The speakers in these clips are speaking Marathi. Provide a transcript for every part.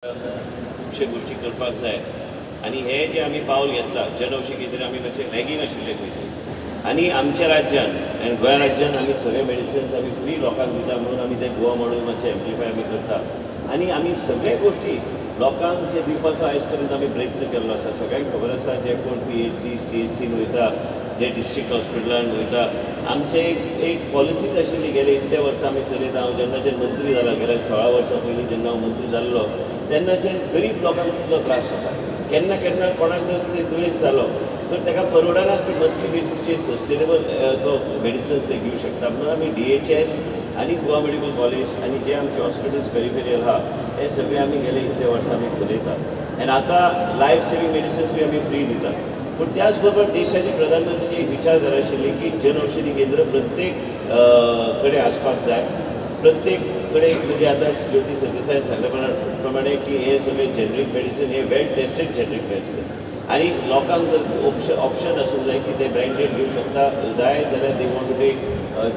खुबशे गोष्टी करपाक जाय आनी हे जे आमी पावल घेतला जनऔषधी केंद्र आमी मातशें लॅगींग आशिल्ले पयलीं आनी आमच्या राज्यान आनी गोंय राज्यान आमी सगळे मेडिसिन्स आमी फ्री लोकांक दिता म्हणून आमी ते गोवा मॉडेल मातशें एम्प्लिफाय आमी करता आनी आमी सगळे गोश्टी लोकांक जे दिवपाचो आयज पर्यंत आमी प्रयत्न केल्लो आसा सगळ्यांक खबर आसा जे कोण PHC CHCन वयता जे डिस्ट्रिक्ट हॉस्पिटलान वयता आमचे एक पॉलिसीच आशिल्ली गेले इतले वर्सां आमी चलयता हांव जेन्नाच्यान मंत्री जाला गेल्या 16 वर्सां पयलीं जेन्ना हांव मंत्री जाल्लो तेन्नाच्यान गरीब लोकांक कितलो त्रास जाता केन्ना केन्ना कोणाक जर कितें दुयेंस जालो तर ताका परवडना की मंथली बेसिसचेर सस्टेनेबल तो मेडिसिन्स ते घेवंक शकता म्हणून आमी DHS आनी गोवा मेडिकल कॉलेज आनी जे आमचे हॉस्पिटल्स पेरिफेरियल आहा हे सगळे आमी गेले इतले वर्सां आमी चलयता आनी आतां लायफ सेवींग मेडिसिन्स बी आमी फ्री दिता पूण त्याच बरोबर देशाचे प्रधानमंत्रीची एक विचारधारा आशिल्ली की जनऔषधी केंद्र प्रत्येक कडेन आसपाक जाय प्रत्येक कडेन म्हणजे आतां ज्योती सरदेसायन सांगल्या प्रमाणे की हे सगळे जेनरीक मेडिसीन हे वेल टेस्टेड जेनरीक मेडिसीन आनी लोकांक जर ऑप्शन आसूंक जाय की ते ब्रँडेड घेवंक शकता जाय जाल्यार दे वॉन्ट टू टेक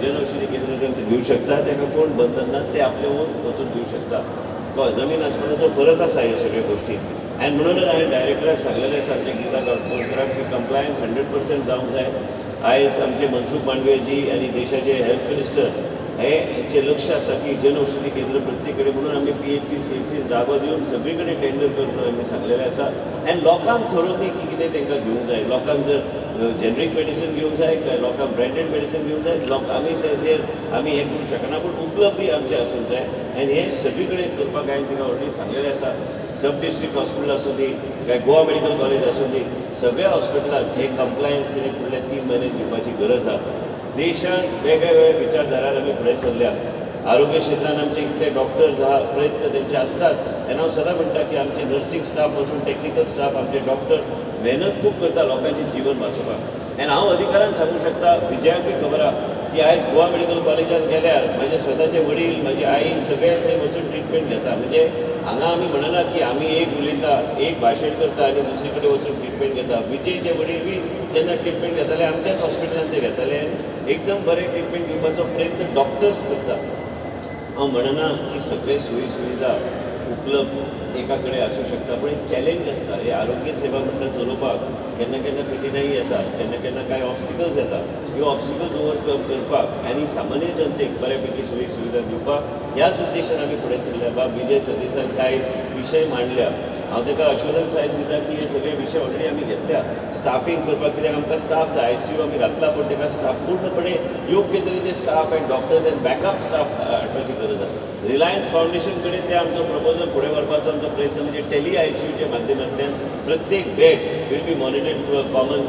जनऔषधी केंद्र ते घेवंक शकता ताका कोण बंधन ना ते आपले वचून घेवंक शकता जमीन आसमानाचो फरक आसा ह्यो सगळ्यो गोश्टी आनी म्हणूनच हांवें डायरेक्टराक सांगलेलें आसा आमच्या गीता गांवकराक की कंप्लायन्स 100% जावंक जाय आयज आमचे मनसूख मांडवीयाजी आनी देशाचे हेल्थ मिनिस्टर हेंचें लक्ष आसा की जनऔषधी केंद्र प्रत्येक कडेन म्हणून आमी PHC CHC जागो दिवन सगळे कडेन टेंडर करता आमी सांगलेलें आसा आनी लोकांक थारोवंदी की कितें तांकां घेवंक जाय लोकांक जर जेनरीक मेडिसीन घेवंक जाय काय लोकांक ब्रँडेड मेडिसीन घेवंक जाय आमी तेजेर आमी हें करूंक शकना पूण उपलब्धी आमची आसूंक जाय आनी हें सगळे कडेन करपाक हांवें तिका ऑलरेडी सांगलेलें आसा सब डिस्ट्रिक्ट हॉस्पिटल आसूं दी काय गोवा मेडिकल कॉलेज आसूं दी सगळ्या हॉस्पिटलांत हे कंप्लायन्स तिणें फुडले 3 म्हयने दिवपाची गरज आसा देशान वेगळ्या पिचारधारान आमी फुडें सरल्या आरोग्य क्षेत्रान आमचे इतले डॉक्टर्स आहा प्रयत्न तेंचे आसताच आनी हांव सदां म्हणटा की आमचे नर्सींग स्टाफ पासून टेक्निकल स्टाफ आमचे डॉक्टर्स मेहनत खूब करता लोकांचें जीवन वाचोवपाक आनी हांव अधिकारान सांगूंक शकता विजयाकूय खबर आहा की आयज गोवा मेडिकल कॉलेजान गेल्यार म्हजे स्वताचे वडील म्हजी आई सगळे थंय वचून ट्रिटमेंट घेता म्हणजे हांगा आमी म्हणना की आमी एक उलयता एक भाशण करता आनी दुसरे कडेन वचून ट्रिटमेंट घेता विजयचे वडील बी जेन्ना ट्रिटमेंट घेताले आमच्याच हॉस्पिटलांत ते घेताले एकदम बरें ट्रिटमेंट दिवपाचो प्रयत्न डॉक्टर्स करता हांव म्हणना की सगळे सोयी सुविधा उपलब्ध एका कडेन आसूं शकता पूण एक चॅलेंज आसता हे आरोग्य सेवा म्हणटा चलोवपाक केन्ना केन्ना कठिनाई येता केन्ना केन्ना कांय ऑब्स्टिकल्स येता ह्यो ऑब्स्टिकल्स ओवरकम करपाक आनी सामान्य जनतेक बऱ्यापैकी सोयी सुविधा दिवपाक ह्याच उद्देशान आमी फुडें सरल्या बाब विजय सरदेसायन कांय विशय मांडल्या हांव ताका अश्युरन्स आयज दिता की हे सगळे विशय ऑलरेडी आमी घेतल्या स्टाफींग करपाक कित्याक आमकां स्टाफ जाय ICU आमी घातला पूण ताका स्टाफ पूर्णपणे योग्य तरेचे स्टाफ आनी डॉक्टर्स आनी बॅकअप स्टाफ हाडपाची गरज आसा रिलायन्स फावंडेशन कडेन ते आमचो प्रपोजल फुडें व्हरपाचो आमचो प्रयत्न म्हणजे टेली ICUच्या माध्यमांतल्यान प्रत्येक bed will be monitored through a common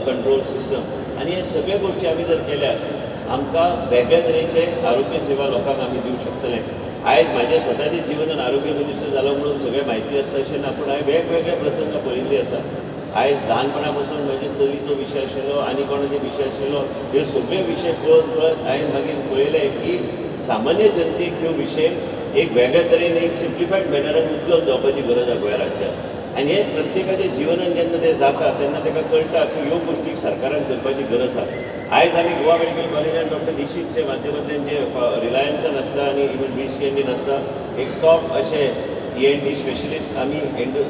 control system आनी हे सगळे गोश्टी आमी जर केल्यार आमकां वेगळ्या तरेचे आरोग्य सेवा लोकांक आमी दिवंक शकतले आयज म्हाज्या स्वताच्या जिवनान आरोग्य मिनिस्टर जालो म्हणून सगळें म्हायती आसता अशें ना पूण हांवें वेगवेगळे प्रसंग पळयल्ले आसा आयज ल्हानपणा पासून म्हजे चलीचो विशय आशिल्लो आनी कोणाचो विशय आशिल्लो हे सगळे विशय पळोवन हांवें मागीर पळयलें की सामान्य जनतेक ह्यो विशय एक वेगळ्या तरेन एक सिम्प्लिफायड मॅनरान उपलब्ध जावपाची गरज आसा गोंय राज्यांत आनी हे प्रत्येकाच्या जिवनान जेन्ना ते जाता तेन्ना ताका कळटा की ह्यो गोश्टी सरकारान करपाची गरज आसा आयज आमी गोवा मेडिकल कॉलेजान डॉक्टर निशीतच्या माध्यमांतल्यान जे रिलायन्सान आसता आनी इवन BCNDन आसता एक टॉप अशे ENT स्पेशलिस्ट आमी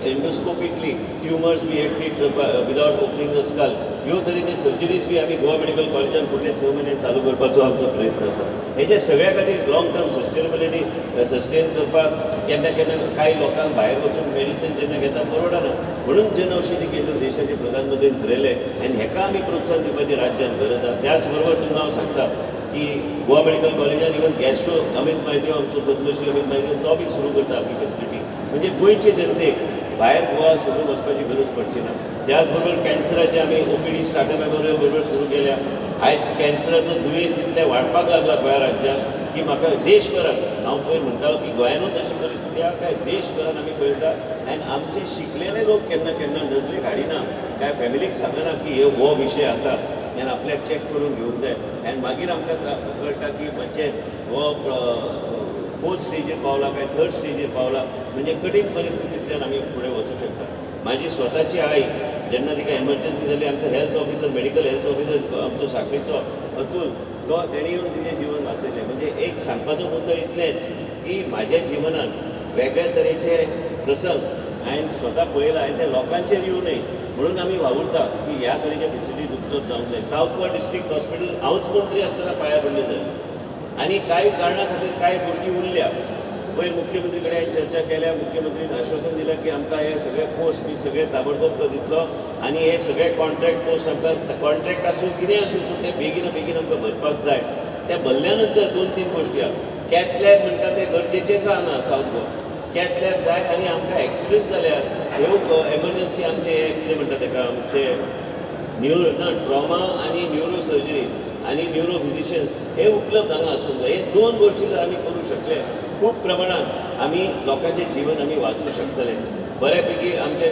एंडोस्कोपिकली ट्युमर्स बी ट्रीट करपाक विदावट ओपनिंग द स्कल ह्यो तरेचे सर्जरीज बी आमी गोवा मेडिकल कॉलेजान फुडले 6 म्हयने चालू करपाचो आमचो प्रयत्न आसा हेजे सगळ्या खातीर लॉंग टर्म सस्टेनेबिलिटी सस्टेन करपाक केन्ना केन्ना कांय लोकांक भायर वचून मेडिसीन जेन्ना घेता परवडना म्हणून जनऔषधी केंद्र देशाचे प्रधानमंत्रीन थारायलें आनी हेका आमी प्रोत्साहन दिवपाची राज्यान गरज आसा त्याच बरोबर तुमकां हांव सांगता की गोवा मेडिकल कॉलेजान इवन गॅस्ट्रो अमित म्हायदेव आमचो पद्मश्री अमित म्हायदेव तो बी सुरू करता आपली फेसिलिटी म्हणजे गोंयचे जनतेक भायर गोवा सोडून वचपाची गरज पडची ना त्याच बरोबर कॅन्सराचे आमी OPD स्टार्टर मेमोरियल बरोबर सुरू केल्या आयज कॅन्सराचो दुयेंस इतले वाडपाक लागला गोंया राज्यांत की म्हाका देशभरात हांव पयर म्हणटालो की गोंयानूच अशी परिस्थिती आहा काय देशभरान आमी पळयता आनी आमचे शिकलेले लोक केन्ना केन्ना नजरेक हाडिना काय फॅमिलीक सांगना की हो विशय आसा आनी आपल्याक चॅक करून घेवंक जाय आनी मागीर आमकां कळटा की म्हणजे हो 4th स्टेजीर पावला काय 3rd स्टेजीर पावला म्हणजे कठीण परिस्थितींतल्यान आमी फुडें वचूं शकता म्हाजी स्वताची आई जेन्ना तिका एमर्जन्सी जाली आमचो health officer medical health officer आमचो सांखळीचो अतुल तो तेणी येवन तिचें जिवन वाचयलें म्हणजे एक सांगपाचो मुद्दो इतलेंच की म्हाज्या जिवनान वेगळ्या तरेचे प्रसंग हांवें स्वता पळयला, हांवें ते लोकांचेर येवं न्हय म्हणून आमी वावुरता की ह्या तरेच्या फेसिलिटीज उपलब्ध जावंक जाय. सावथ गोवा डिस्ट्रिक्ट हॉस्पिटल हांवूच मंत्री आसतना पांया पडले जाय आनी कांय कारणां खातीर कांय गोश्टी उरल्या. वयर मुख्यमंत्री कडेन हांवें चर्चा केल्या, मुख्यमंत्रीन आश्वासन दिलें की आमकां हे सगळे पोस्ट बी सगळे ताबडतोब तो दितलो आनी हे सगळे कॉन्ट्रॅक्ट पोस्ट आमकां कॉन्ट्रॅक्ट आसूं कितें आसूं पूण ते बेगीन बेगीन आमकां भरपाक जाय. त्या भरल्या नंतर 2-3 गोश्टी आहा. कॅथ लॅब म्हणटा ते गरजेचेच हांगा सावथ गोवा. कॅथ लॅब जाय आनी आमकां एक्सिडंट जाल्यार ह्यो एमर्जन्सी आमचे कितें म्हणटा ताका आमचे ट्रॉमा आनी न्युरो सर्जरी आनी न्युरो फिजिशियन्स हे उपलब्ध हांगा आसूंक जाय. हे 2 गोश्टी जर आमी करूंक शकले खूब प्रमाणात आमी लोकांचें जीवन आमी वाचूंक शकतले. बऱ्यापैकी आमचे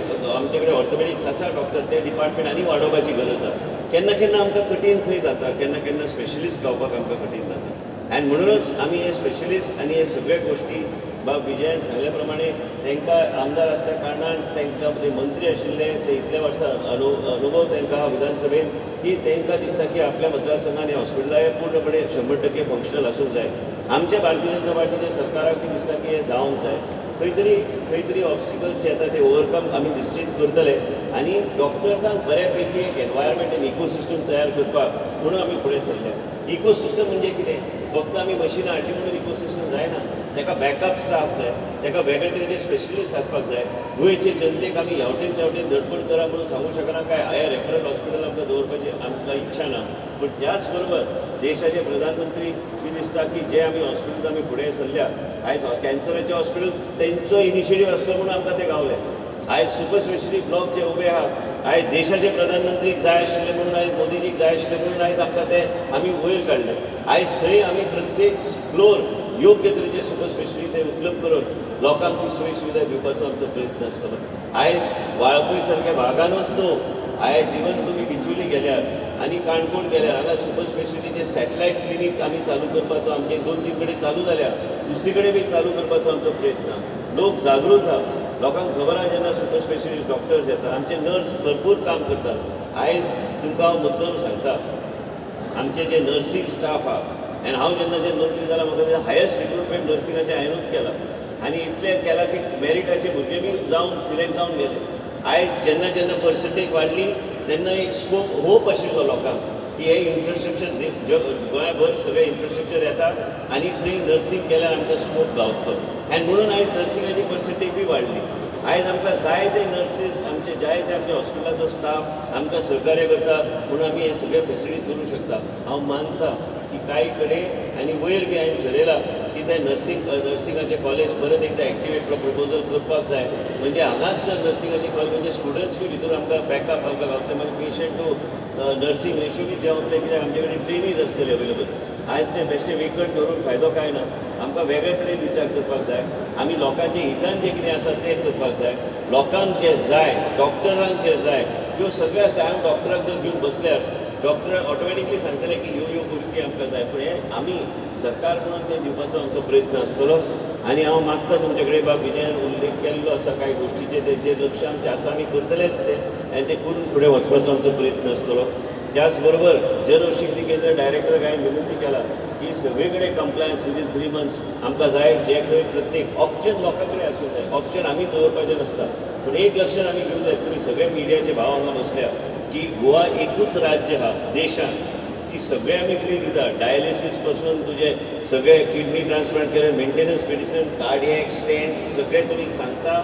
कडेन ऑर्थोपॅडिक्स आसा डॉक्टर, ते डिपार्टमेंट आनी वाडोवपाची गरज आसा. केन्ना केन्ना आमकां कठीण खंय जाता, केन्ना केन्ना स्पेशलिस्ट गावपाक आमकां कठीण जाता आनी म्हणूनच आमी हे स्पेशलिस्ट आनी हे सगळे गोश्टी विजयान सांगल्या प्रमाणे तांकां आमदार आसल्या कारणान तांकां ते मंत्री आशिल्ले, ते इतल्या वर्सां अनुभव तांकां विधानसभेन की तांकां दिसता की आपल्या मतदारसंघान हे हॉस्पिटलां हे पूर्णपणे 100% फंक्शनल आसूंक जाय. आमच्या भारतीय जनता पार्टीच्या सरकाराक कितें दिसता की हे जावंक जाय. खंय तरी ऑब्स्टिकल्स जे येता ते ओवरकम आमी निश्चित करतले आनी डॉक्टर्सांक बऱ्यापैकी एक एनवायरमेंट आनी इकोसिस्टम तयार करपाक म्हणून आमी फुडें सरले. इकोसिस्टम म्हणजे कितें? फक्त आमी मशिनां हाडली म्हणून इकोसिस्टम जायना. ताका बॅकअप स्टाफ जाय, ताका वेगळे तरेचे स्पेशलिस्ट आसपाक जाय. गोंयचे जनतेक आमी हेवटेन तेवटेन धडपड करा म्हणून सांगूं शकना. काय हायर रेफरल हॉस्पिटल आमकां दवरपाची आमकां इच्छा ना. पूण त्याच बरोबर देशाचे प्रधानमंत्री मी दिसता की जे आमी हॉस्पिटल आमी फुडें सरल्या, आयज कॅन्सराचें हॉस्पिटल तेंचो इनिशिएटीव आसलो म्हणून आमकां ते गावले. आयज सुपर स्पेशलिटी ब्लॉक जे उबे आहा, आयज देशाचे प्रधानमंत्रीक जाय आशिल्ले म्हणून, आयज मोदीजीक जाय आशिल्ले म्हणून आयज आमकां ते आमी वयर काडले. आयज थंय आमी प्रत्येक फ्लोर योग्य तरेचे सुपर स्पेशलिटी उपलब्ध करून लोकांक ती सोयी सुविधा दिवपाचो आमचो प्रयत्न आसतलो. आयज वाळपय सारक्या भागानूच न्हू, आयज इवन तुमी बिचोली गेल्यार आनी काणकोण गेल्यार हांगा सुपर स्पेशलिटीचे सॅटेलायट क्लिनीक आमी चालू करपाचो आमचे 2-3 कडेन चालू जाल्या, दुसरे कडेन बी चालू करपाचो आमचो प्रयत्न. लोक जागृत आहा, लोकांक खबर आहा जेन्ना सुपर स्पेशलिटी डॉक्टर्स येता, आमचे नर्स भरपूर काम करतात. आयज तुमकां हांव मुद्दम सांगता, आमचे जे नर्सींग स्टाफ आहा आनी हांव जेन्ना मंत्री जाला म्हाका ते हायस्ट रिक्रुटमेंट नर्सिंगाचें हांवेंनूच केला आनी इतलें केलां की मॅरिटाचे भुरगे बी जावन सिलेक्ट जावन गेले. आयज जेन्ना जेन्ना पर्संटेज वाडली तेन्ना एक स्कोप होप आशिल्लो लोकांक की हे इन्फ्रास्ट्रक्चर गोंयभर सगळे इन्फ्रास्ट्रक्चर येतात आनी थंय नर्सींग केल्यार आमकां स्कोप गावतलो आनी म्हणून आयज नर्सिंगाची पर्संटेज बी वाडली. आयज आमकां जायते नर्सीस आमचे जायते आमच्या हॉस्पिटलाचो स्टाफ आमकां सहकार्य करता म्हणून आमी हे सगळे फेसिलिटी करूं शकता. हांव मानता की कांय कडेन आनी वयर बी हांवें ठरयलां की ते नर्सिंगाचे कॉलेज परत एकदा एक्टिवेट प्रपोजल करपाक जाय. म्हणजे हांगाच जर नर्सिंगाचे कॉलेज म्हणजे स्टुडंट्स बी भितर आमकां बॅकअप आमकां गावतले, मागीर पेशंट टू नर्सिंग रेशो बी देंवतले, कित्याक आमचे कडेन ट्रेनीज आसतले अवेलेबल. आयज ते बेश्टे वेकंट दवरून फायदो काय ना. आमकां वेगळे तरेन विचार करपाक जाय. आमी लोकांचे हितान जें कितें आसा तें करपाक जाय. लोकांक जें जाय, डॉक्टरांक जें जाय, ह्यो सगळ्यो आसा. हांवें डॉक्टराक जर घेवन बसल्यार डॉक्टर ऑटोमॅटिकली सांगतले की ह्यो गोश्टी आमकां जाय, पूण हे आमी सरकार म्हणून ते दिवपाचो आमचो प्रयत्न आसतलोच. आनी हांव मागता तुमचे कडेन विजयान उल्लेख केल्लो आसा कांय गोश्टीचे, तेजेर लक्ष आमचें आसा, आमी करतलेच ते आनी ते करून फुडें वचपाचो आमचो प्रयत्न आसतलो. त्याच बरोबर जनऔषधी केंद्र डायरेक्टराक हांवें विनंती केला की सगळे कडेन कंप्लायन्स विदीन 3 months आमकां जाय. जे खंय प्रत्येक ऑप्शन लोकां कडेन आसूंक जाय. ऑप्शन आमी दवरपाचें नासता, पूण एक लक्षात आमी घेवंक जाय. तुमी सगळे मिडियाचे भाव हांगा बसल्या की गोवा एकूच राज्य आहा देशान की सगळे आमी फ्री दिता. डायलिसीस पासून तुजे सगळे किडनी ट्रान्सप्लांट केले, मेंटेनन्स मेडिसीन, कार्डियॅक स्टेंट्स सगळे तुमी सांगता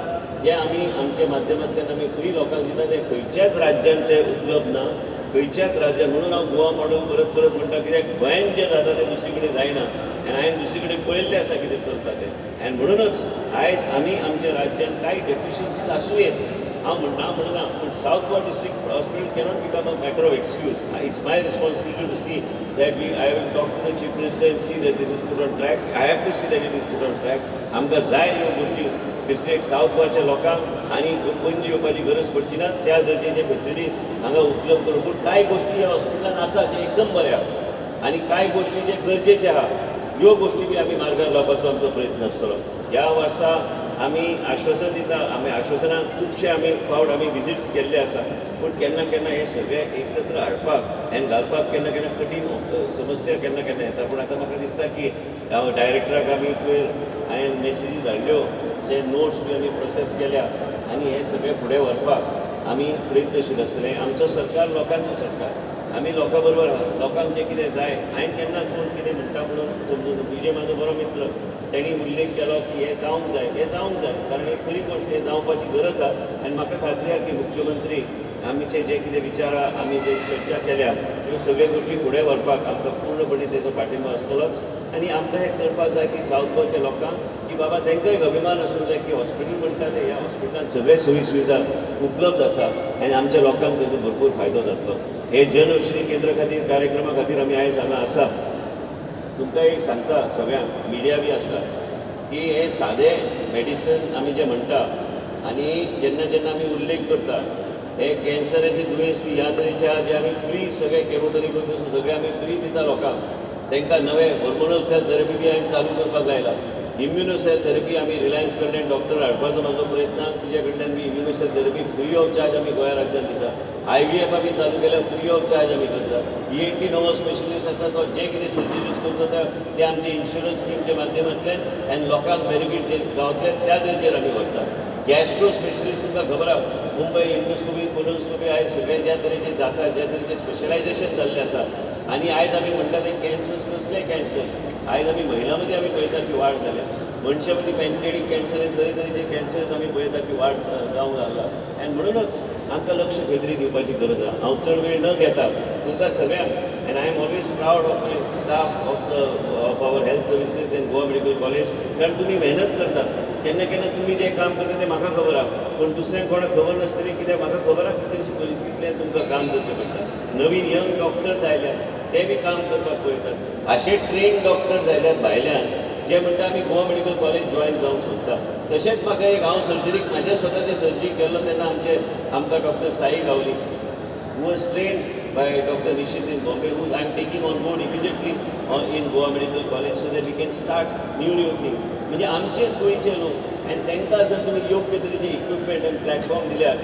जे आमी आमच्या माध्यमांतल्यान आमी फ्री लोकांक दिता. ते खंयच्याच राज्यान ते उपलब्ध ना, खंयच्याच राज्यान. म्हणून हांव गोवा मॉडेल परत परत म्हणटा, कित्याक गोंयान जें जाता तें दुसरे कडेन जायना आनी हांवें दुसरे कडेन पळयल्लें आसा कितें चलता तें. आनी म्हणूनच आयज आमी आमच्या राज्यान कांय डेफिशियन्सीज आसूं येत. हांव म्हणना पूण south Goa district hospital cannot become a matter of excuse. It's my responsibility to see that I will talk to the chief minister and see that this is put on track. I have to see that it is put on track. आमकां जाय ह्यो गोश्टी फेसिलिटी सावथ गोवाच्या लोकांक आनी पणजी येवपाची गरज पडची ना. त्या दर्जेचे फेसिलिटीज हांगा उपलब्ध करूं. पूण कांय गोश्टी ह्या हॉस्पिटलान आसा जे एकदम बरे आहा आनी कांय गोश्टी जे गरजेचे आहा ह्यो गोश्टी बी आमी मार्गार लावपाचो आमचो प्रयत्न आसतलो. ह्या वर्सा आमी आश्वासन दिता. आमी आश्वासनाक खुबशे आमी फावट आमी विजिट्स केल्ले आसा, पूण केन्ना केन्ना हे सगळे एकत्र हाडपाक आनी घालपाक केन्ना केन्ना कठीण समस्या केन्ना केन्ना येता. पूण आतां म्हाका दिसता की हांव डायरेक्टराक आमी पयर हांवें मेसेजी धाडल्यो ते नोट्स बी आमी प्रोसेस केल्या आनी हे सगळे फुडें व्हरपाक आमी प्रयत्नशील आसतले. आमचो सरकार लोकांचो सरकार, आमी लोकां बरोबर आहा. लोकांक जें कितें जाय, हांवें केन्ना कोण कितें म्हणटा म्हणून समजून विजय म्हाजो बरो मित्र, तेणी उल्लेख केलो की हे जावंक जाय, कारण एक खरी गोश्ट हे जावपाची गरज आहा. आनी म्हाका खात्री आहा की मुख्यमंत्री आमचे जे कितें विचार आहा, आमी जे चर्चा केल्या ह्यो सगळ्यो गोश्टी फुडें व्हरपाक आमकां पूर्णपणी तेजो पाठिंबो आसतलोच. आनी आमकां हें करपाक जाय की सावथ गोंयच्या लोकांक की बाबा तांकांय अभिमान आसूंक जाय की हॉस्पिटल म्हणटा ते ह्या हॉस्पिटलांत सगळे सोयी सुविधा उपलब्ध आसा आनी आमच्या लोकांक तेजो भरपूर फायदो जातलो. हे जन औषधी केंद्र खातीर कार्यक्रमा खातीर आमी आयज हांगा आसा. तुमकां एक सांगता सगळ्यांक, मिडिया बी आसा, की हे सादें मेडिसन आमी जें म्हणटा आनी जेन्ना जेन्ना आमी उल्लेख करता हे कॅन्सराचे दुयेंस बी ह्या तरेचे आहा जे आमी फ्री सगळे केमोथेरपी पसून सगळे आमी फ्री दिता लोकांक. तांकां नवे हॉर्मोनल सेल थेरपी बी हांवें चालू करपाक लायला. इम्युनो सेल थेरपी आमी रिलायन्स कडल्यान डॉक्टर हाडपाचो म्हाजो प्रयत्न, तुजे कडल्यान बी immuno cell therapy free of charge आमी गोंया राज्यांत दिता. IVF आमी चालू केल्या, फ्री ऑफ चार्ज आमी करता. ENT नवो स्पेशलिस्ट आसा तो जे कितें सर्जरीज करता ते आमचे इन्शुरन्स स्कीमच्या माध्यमांतल्यान आनी लोकांक बेनिफीट जे गांवतले त्या दर्जेर आमी व्हरता. गॅस्ट्रो स्पेशलिस्ट तुमकां खबर आहा, मुंबय इंडोस्कोपी कोलोनोस्कोपी आयज सगळे ज्या तरेचे जाता, ज्या तरेचे स्पेशलायझेशन जाल्लें आसा. आनी आयज आमी म्हणटा ते कॅन्सर्स कसले कॅन्सर्स, आयज आमी महिलां मदीं आमी पळयता की वाड जाल्या. मनशां मदीं पॅनक्रियाटीक कॅन्सर आनी तरेतरेचे कॅन्सर्स आमी पळयता की वाड जावंक लागला. आनी म्हणूनच आमकां लक्ष खंय तरी दिवपाची गरज आहा. हांव चड वेळ न घेता तुमकां सगळ्यांक, and I am always proud of my staff of our health services in Goa medical college. कारण तुमी मेहनत करता. केन्ना केन्ना तुमी जें काम करता तें म्हाका खबर आहा, पूण दुसऱ्यांक कोणाक खबर नासतली, कित्याक म्हाका खबर आहा की तेची परिस्थितींतल्यान तुमकां काम करचें पडटा. नवीन यंग डॉक्टर आयल्यात, ते बी काम करपाक पळयतात. अशे ट्रेन डॉक्टर आयल्यात भायल्यान जे म्हणटा आमी गोवा मेडिकल कॉलेज जॉयन जावंक सोदता. तशेंच म्हाका एक हांव सर्जरीक म्हाज्या स्वताचे सर्जरी केल्लो तेन्ना आमकां doctor Sai Gawli, who was trained by Dr. Nishit in Bombay, who I am taking on board immediately in Goa Medical College so that we can start new things. म्हणजे आमचेच गोंयचे लोक आनी तांकां जर तुमी योग्य तरेचे इक्विपमेंट आनी प्लॅटफॉर्म दिल्यार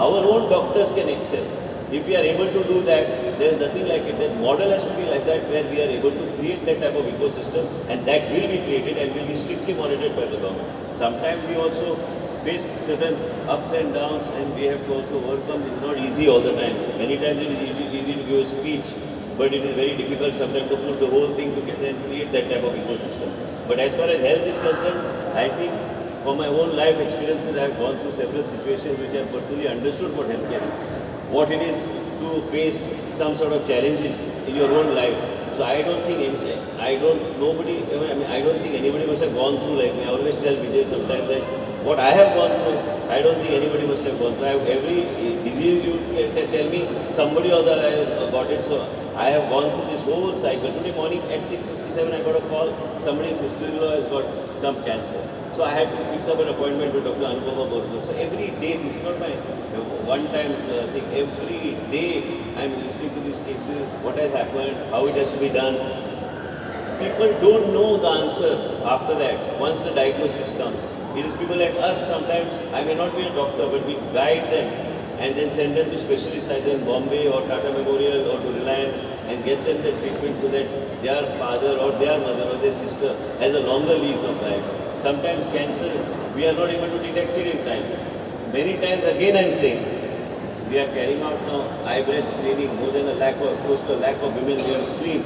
our own doctors can excel. If we are able to do that, there is nothing like it. That model has to be like that, where we are able to create that type of ecosystem, and that will be created and will be strictly monitored by the government. Sometimes we also face certain ups and downs, and we have to also overcome. It is not easy all the time. Many times it is easy to give a speech, but it is very difficult sometimes to put the whole thing together and create that type of ecosystem. But as far as health is concerned, I think from my own life experiences, I have gone through several situations which I have personally understood what healthcare is, what it is to face some sort of challenges in your own life. So I don't think anybody must have gone through like me. I always tell Vijay sometimes that what I have gone through, I don't think anybody must have gone through. I have every disease you tell me, somebody or the other has got it. So I have gone through this whole cycle. Today morning at 6:57 I got a call, somebody's sister-in-law has got some cancer. So I had to fix up an appointment with Dr. Anupama Borgo. So every day, this is not my one-time thing, every day I am listening to these cases, what has happened, how it has to be done. People don't know the answer after that, once the diagnosis comes. It is people like us sometimes, I may not be a doctor, but we guide them and then send them to specialists either in Bombay or Tata Memorial or to Reliance and get them the treatment so that their father or their mother or their sister has a longer lease of life. Sometimes cancer, we are not able to detect it in time. Many times, again I am saying, we are carrying out now eye breast screening, more than close to a lakh of women we have screened.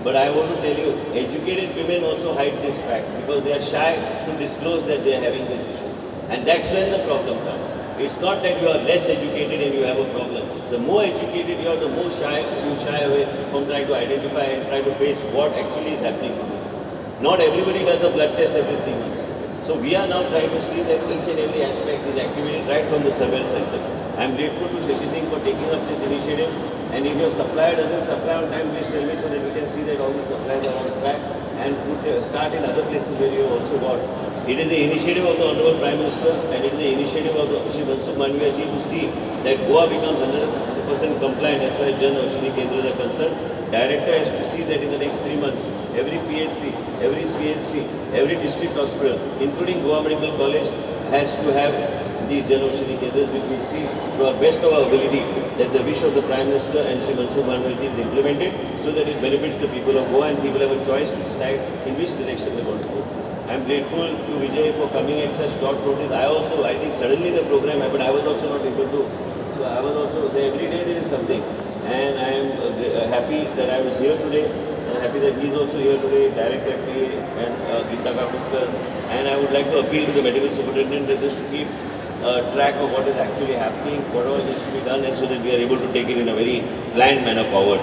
But I want to tell you, educated women also hide this fact because they are shy to disclose that they are having this issue. And that's when the problem comes. It's not that you are less educated and you have a problem. The more educated you are, the more you shy away from trying to identify and try to face what actually is happening to you. Not everybody does a blood test every 3 months. So we are now trying to see that each and every aspect is activated right from the surveillance center. I am grateful to Shashi Singh for taking up this initiative. And if your supplier doesn't supply on time, please tell me so that we can see that all the suppliers are on track and start in other places where you have also got. It is the initiative of the Honorable Prime Minister and it is the initiative of Shri Mansukh Mandaviya ji to see that Goa becomes 100% compliant as far as Jan Aushadhi Kendras are concerned. Director has to see that in the next 3 months, every PHC, every CHC, every district hospital, including Goa Medical College, has to have the Jan Aushadhi Kendras, which will see to our best of our ability that the wish of the Prime Minister and Shri Mansukh Mandaviya ji is implemented so that it benefits the people of Goa and people have a choice to decide in which direction they want to go. I'm grateful to Vijay for coming at such short notice. I think suddenly the program happened. I was also not able to. So I was also there. Every day there is something. And I am happy that I was here today. And happy that he is also here today, Director FDA and Geeta Kakutkar. And I would like to appeal to the medical superintendent that just to keep track of what is actually happening, whatever needs to be done, and so that we are able to take it in a very planned manner forward.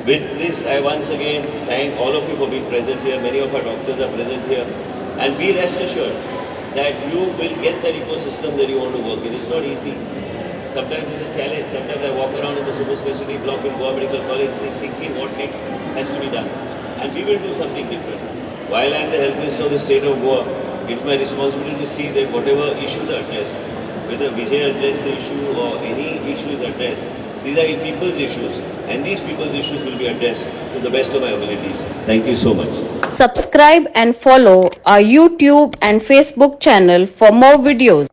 With this, I once again thank all of you for being present here. Many of our doctors are present here. And be rest assured that you will get that ecosystem that you want to work in. It's not easy. Sometimes it's a challenge. Sometimes I walk around in the super specialty block in Goa Medical College thinking what next has to be done. And we will do something different. While I am the health minister of the state of Goa, it's my responsibility to see that whatever issues are addressed, whether Vijay addressed the issue or any issue is addressed, these are people's issues, and these people's issues will be addressed to the best of my abilities. Thank you so much. Subscribe and follow our YouTube and Facebook channel for more videos.